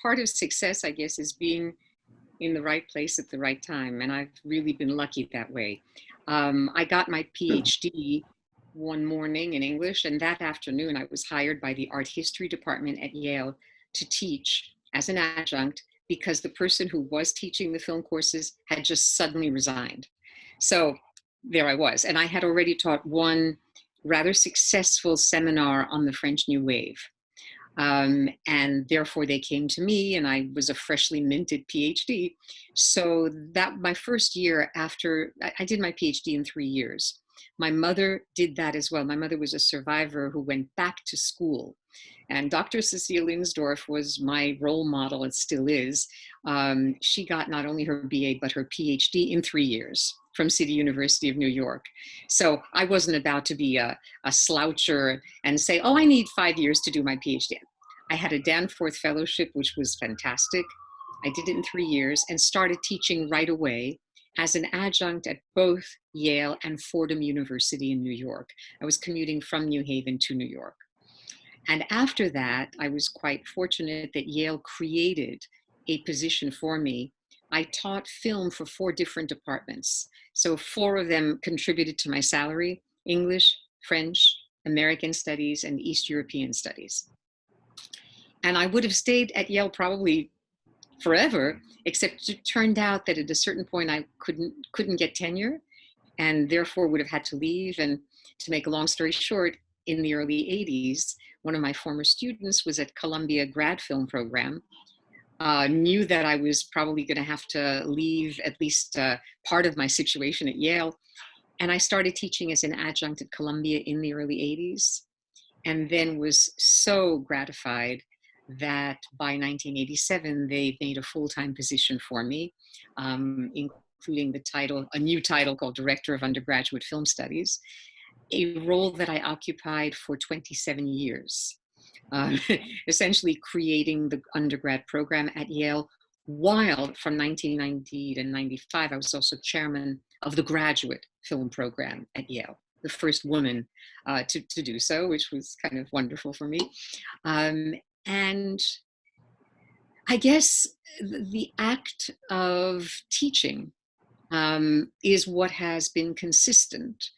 part of success, I guess, is being in the right place at the right time. And I've really been lucky that way. I got my PhD one morning in English, and that afternoon I was hired by the art history department at Yale to teach as an adjunct because the person who was teaching the film courses had just suddenly resigned. So there I was. And I had already taught one rather successful seminar on the French New Wave. And therefore they came to me, and I was a freshly minted PhD. So that my first year after, I did my PhD in 3 years. My mother did that as well. My mother was a survivor who went back to school. And Dr. Cecile Insdorf was my role model, it still is. She got not only her BA, but her PhD in 3 years from City University of New York. So I wasn't about to be a sloucher and say, oh, I need 5 years to do my PhD. I had a Danforth Fellowship, which was fantastic. I did it in 3 years and started teaching right away as an adjunct at both Yale and Fordham University in New York. I was commuting from New Haven to New York. And after that, I was quite fortunate that Yale created a position for me. I taught film for 4 different departments. So 4 of them contributed to my salary: English, French, American Studies, and East European Studies. And I would have stayed at Yale probably forever, except it turned out that at a certain point I couldn't get tenure, and therefore would have had to leave. And to make a long story short, in the early 80s, one of my former students was at Columbia grad film program, knew that I was probably going to have to leave at least part of my situation at Yale. And I started teaching as an adjunct at Columbia in the early 80s, and then was so gratified that by 1987, they made a full-time position for me, including the title, a new title called Director of Undergraduate Film Studies, a role that I occupied for 27 years, essentially creating the undergrad program at Yale, while from 1990 to 95, I was also chairman of the graduate film program at Yale, the first woman to do so, which was kind of wonderful for me. And I guess the act of teaching is what has been consistent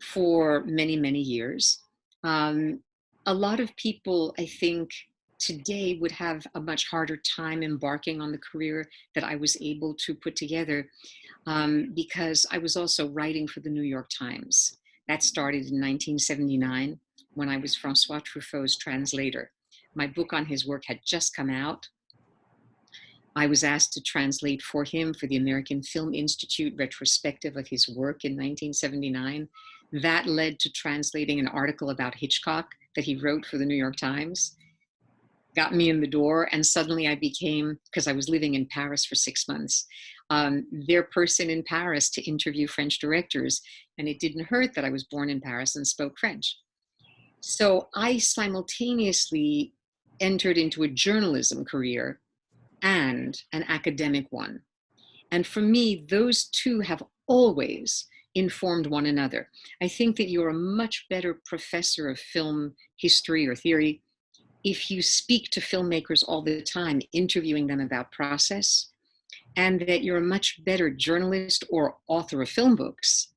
for many, many years. A lot of people, I think, today would have a much harder time embarking on the career that I was able to put together, because I was also writing for the New York Times. That started in 1979 when I was François Truffaut's translator. My book on his work had just come out. I was asked to translate for him for the American Film Institute retrospective of his work in 1979. That led to translating an article about Hitchcock that he wrote for the New York Times, got me in the door, and suddenly I became, because I was living in Paris for 6 months, their person in Paris to interview French directors. And it didn't hurt that I was born in Paris and spoke French. So I simultaneously entered into a journalism career and an academic one. And for me, those two have always informed one another. I think that you're a much better professor of film history or theory if you speak to filmmakers all the time, interviewing them about process, and that you're a much better journalist or author of film books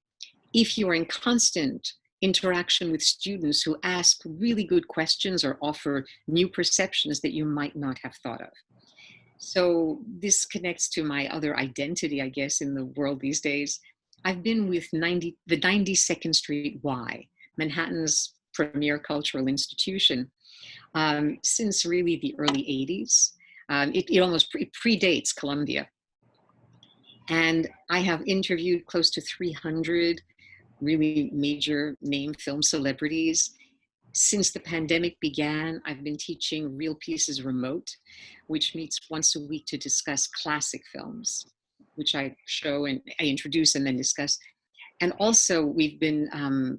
if you're in constant interaction with students who ask really good questions or offer new perceptions that you might not have thought of. So this connects to my other identity, I guess, in the world these days. I've been with the 92nd Street Y, Manhattan's premier cultural institution, since really the early 80s. It almost predates Columbia. And I have interviewed close to 300 really major name film celebrities. Since the pandemic began, I've been teaching Real Pieces Remote, which meets once a week to discuss classic films, which I show and I introduce and then discuss. And also we've been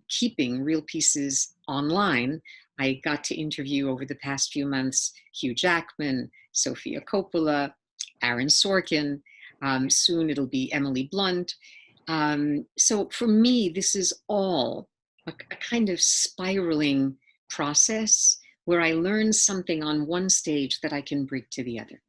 keeping Real Pieces online. I got to interview over the past few months Hugh Jackman, Sofia Coppola, Aaron Sorkin. Soon it'll be Emily Blunt. So for me, this is all a kind of spiraling process where I learn something on one stage that I can bring to the other.